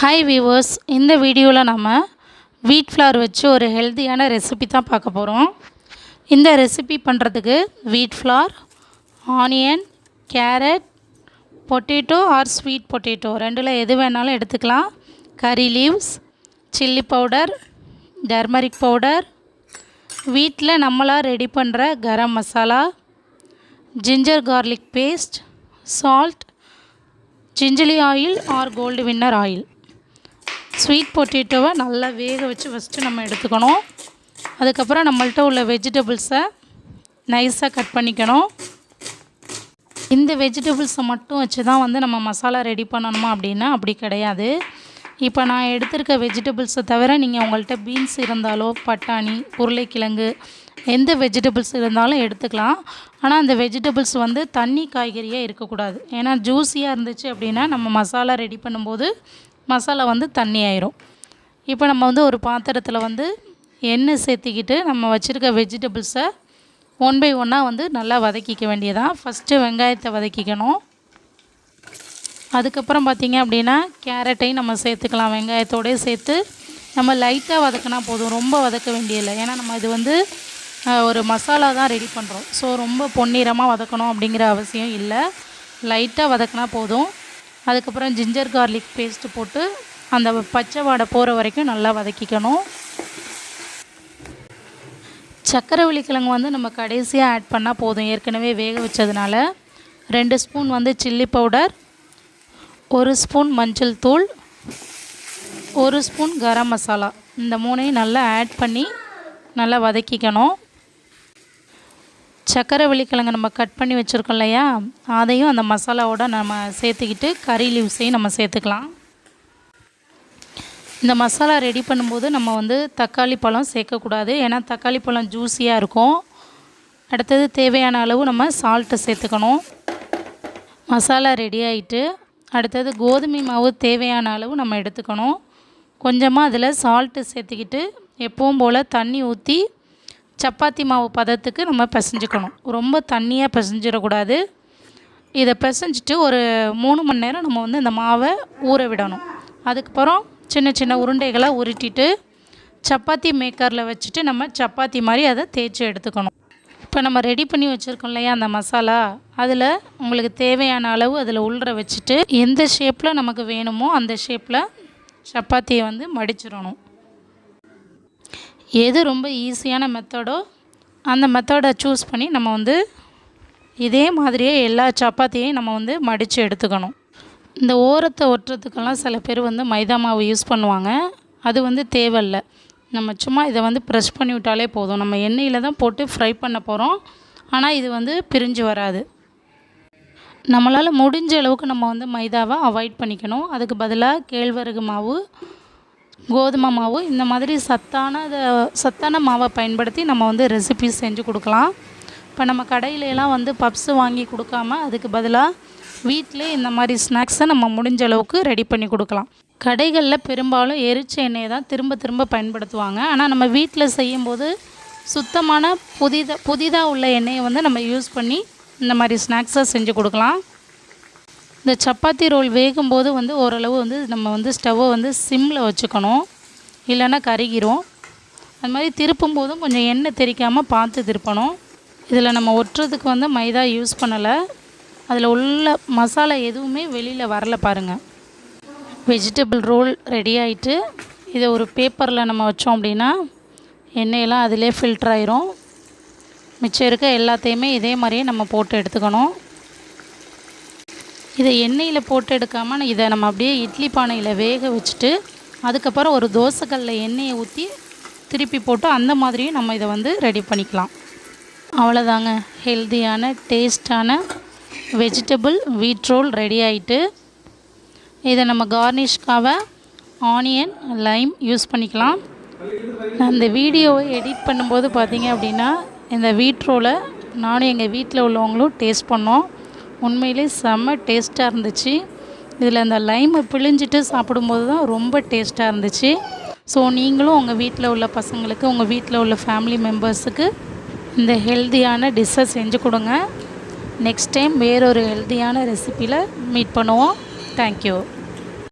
Hi viewers, இந்த வீடியோவில் நம்ம வீட் ஃப்ளார் வச்சு ஒரு ஹெல்த்தியான ரெசிபி தான் பார்க்க போகிறோம். இந்த ரெசிபி பண்ணுறதுக்கு wheat flour, onion, carrot, potato or sweet potato ரெண்டில் எது வேணாலும் எடுத்துக்கலாம். Curry leaves, chilli powder, turmeric powder, வீட்டில் நம்மளாக ரெடி பண்ணுற garam masala, ginger garlic paste, salt, gingelly oil or gold winner oil. Sweet பொட்டேட்டோவை நல்லா வேக வச்சு ஃபஸ்ட்டு நம்ம எடுத்துக்கணும். அதுக்கப்புறம் நம்மள்ட்ட உள்ள வெஜிடபிள்ஸை நைஸாக கட் பண்ணிக்கணும். இந்த வெஜிடபிள்ஸை மட்டும் வச்சு தான் நம்ம மசாலா ரெடி பண்ணணுமா அப்படின்னா அப்படி கிடையாது. இப்போ நான் எடுத்திருக்க வெஜிடபிள்ஸை தவிர நீங்கள் உங்கள்கிட்ட பீன்ஸ் இருந்தாலோ, பட்டாணி, உருளைக்கிழங்கு எந்த வெஜிடபிள்ஸ் இருந்தாலும் எடுத்துக்கலாம். ஆனால் அந்த வெஜிடபிள்ஸ் தண்ணி காய்கறியாக இருக்கக்கூடாது. ஏன்னா ஜூஸியாக இருந்துச்சு அப்படின்னா நம்ம மசாலா ரெடி பண்ணும்போது மசாலா தண்ணி ஆயிரும். இப்போ நம்ம ஒரு பாத்திரத்தில் எண்ணெய் சேர்த்திக்கிட்டு நம்ம வச்சுருக்க வெஜிடபிள்ஸை ஒன் பை ஒன்னாக நல்லா வதக்கிக்க வேண்டியதான். ஃபஸ்ட்டு வெங்காயத்தை வதக்கிக்கணும். அதுக்கப்புறம் பார்த்திங்க அப்படின்னா கேரட்டையும் நம்ம சேர்த்துக்கலாம். வெங்காயத்தோடய சேர்த்து நம்ம லைட்டாக வதக்கினா போதும், ரொம்ப வதக்க வேண்டியதில்லை. ஏன்னா நம்ம இது ஒரு மசாலா தான் ரெடி பண்ணுறோம். ஸோ ரொம்ப பொன்னிறமாக வதக்கணும் அப்படிங்கிற அவசியம் இல்லை. லைட்டாக வதக்கினா போதும். அதுக்கப்புறம் ஜிஞ்சர் கார்லிக் பேஸ்ட்டு போட்டு அந்த பச்சை வாடை போகிற வரைக்கும் நல்லா வதக்கிக்கணும். சக்கரவள்ளி கிழங்கு நம்ம கடைசியாக ஆட் பண்ணால் போதும். ஏற்கனவே வேக வச்சதுனால 2 ஸ்பூன் சில்லி பவுடர், 1 ஸ்பூன் மஞ்சள் தூள், 1 ஸ்பூன் கரம் மசாலா, இந்த 3ஐயும் நல்லா ஆட் பண்ணி நல்லா வதக்கிக்கணும். சக்கரவள்ளி கிழங்கு நம்ம கட் பண்ணி வச்சுருக்கோம் இல்லையா, அதையும் அந்த மசாலாவோட நம்ம சேர்த்துக்கிட்டு கறி லீவ்ஸையும் நம்ம சேர்த்துக்கலாம். இந்த மசாலா ரெடி பண்ணும்போது நம்ம தக்காளி பழம் சேர்க்கக்கூடாது. ஏன்னா தக்காளி பழம் ஜூஸியாக இருக்கும். அடுத்தது தேவையான அளவு நம்ம சால்ட்டை சேர்த்துக்கணும். மசாலா ரெடி ஆகிட்டு அடுத்தது கோதுமை மாவு தேவையான அளவு நம்ம எடுத்துக்கணும். கொஞ்சமாக அதில் சால்ட்டு சேர்த்துக்கிட்டு எப்பவும் போல் தண்ணி ஊற்றி சப்பாத்தி மாவு பதத்துக்கு நம்ம பிசைஞ்சிக்கணும். ரொம்ப தண்ணியாக பிசைஞ்சிடக்கூடாது. இதை பிசைஞ்சிட்டு ஒரு 3 மணி நேரம் நம்ம இந்த மாவை ஊற விடணும். அதுக்கப்புறம் சின்ன சின்ன உருண்டைகளாக உருட்டிட்டு சப்பாத்தி மேக்கரில் வச்சுட்டு நம்ம சப்பாத்தி மாதிரி அதை தேய்ச்சி எடுத்துக்கணும். இப்போ நம்ம ரெடி பண்ணி வச்சுருக்கோம் இல்லையா அந்த மசாலா, அதில் உங்களுக்கு தேவையான அளவு அதில் உள்ற வச்சுட்டு எந்த ஷேப்பில் நமக்கு வேணுமோ அந்த ஷேப்பில் சப்பாத்தியை மடிச்சிடணும். எது ரொம்ப ஈஸியான மெத்தடோ அந்த மெத்தடை சூஸ் பண்ணி நம்ம இதே மாதிரியே எல்லா சப்பாத்தியையும் நம்ம மடித்து எடுத்துக்கணும். இந்த ஓரத்தை ஒட்டுறதுக்கெல்லாம் சில பேர் மைதா மாவு யூஸ் பண்ணுவாங்க. அது தேவையில்லை. நம்ம சும்மா இதை ப்ரெஷ் பண்ணி விட்டாலே போதும். நம்ம எண்ணெயில் தான் போட்டு ஃப்ரை பண்ண போகிறோம். ஆனால் இது பிரிஞ்சு வராது. நம்மளால் முடிஞ்ச அளவுக்கு நம்ம மைதாவை அவாய்ட் பண்ணிக்கணும். அதுக்கு பதிலாக கேழ்வரகு மாவு, கோதுமை மாவு, இந்த மாதிரி சத்தான மாவை பயன்படுத்தி நம்ம ரெசிபிஸ் செஞ்சு கொடுக்கலாம். இப்போ நம்ம கடையிலலாம் பப்ஸு வாங்கி கொடுக்காம அதுக்கு பதிலாக வீட்டிலே இந்த மாதிரி ஸ்நாக்ஸை நம்ம முடிஞ்ச அளவுக்கு ரெடி பண்ணி கொடுக்கலாம். கடைகளில் பெரும்பாலும் எரிச்ச எண்ணெயை தான் திரும்ப திரும்ப பயன்படுத்துவாங்க. ஆனால் நம்ம வீட்டில் செய்யும்போது சுத்தமான புதிதாக உள்ள எண்ணெயை நம்ம யூஸ் பண்ணி இந்த மாதிரி ஸ்நாக்ஸை செஞ்சு கொடுக்கலாம். இந்த சப்பாத்தி ரோல் வேகும்போது ஓரளவு நம்ம ஸ்டவ்வை சிம்மில் வச்சுக்கணும், இல்லைன்னா கருகிரும். அது மாதிரி திருப்பும் போதும் கொஞ்சம் எண்ணெய் தெறிக்காமல் பார்த்து திருப்பணும். இதில் நம்ம ஒட்டுறதுக்கு மைதா யூஸ் பண்ணலை. அதில் உள்ள மசாலா எதுவுமே வெளியில் வரல பாருங்கள். வெஜிடபிள் ரோல் ரெடி ஆகிட்டு இதை ஒரு பேப்பரில் நம்ம வச்சோம் அப்படின்னா எண்ணெயெல்லாம் அதிலே ஃபில்டர் ஆயிரும். மிச்சம் இருக்க எல்லாத்தையுமே இதே மாதிரியே நம்ம போட்டு எடுத்துக்கணும். இதை எண்ணெயில் போட்டு எடுக்காமல் இதை நம்ம அப்படியே இட்லி பானையில் வேக வச்சுட்டு அதுக்கப்புறம் ஒரு தோசைக்கல்லில் எண்ணெயை ஊற்றி திருப்பி போட்டு அந்த மாதிரியும் நம்ம இதை ரெடி பண்ணிக்கலாம். அவ்வளோதாங்க, ஹெல்த்தியான டேஸ்டான வெஜிடபிள் வீட் ரோல் ரெடி ஆகிட்டு. இதை நம்ம கார்னிஷ்காக ஆனியன், லைம் யூஸ் பண்ணிக்கலாம். அந்த வீடியோவை எடிட் பண்ணும்போது பார்த்திங்க அப்படின்னா இந்த வீட் ரோலை நானும் எங்கள் வீட்டில் உள்ளவங்களும் டேஸ்ட் பண்ணோம். உண்மையிலே செம்ம டேஸ்ட்டாக இருந்துச்சு. இதில் அந்த லைமை பிழிஞ்சிட்டு சாப்பிடும்போது தான் ரொம்ப டேஸ்ட்டாக இருந்துச்சு. ஸோ நீங்களும் உங்கள் வீட்டில் உள்ள பசங்களுக்கு, உங்கள் வீட்டில் உள்ள ஃபேமிலி மெம்பர்ஸுக்கு இந்த ஹெல்த்தியான டிஷ்ஷை செஞ்சு கொடுங்க. நெக்ஸ்ட் டைம் வேறொரு ஹெல்த்தியான ரெசிப்பியில் மீட் பண்ணுவோம். தேங்க்யூ.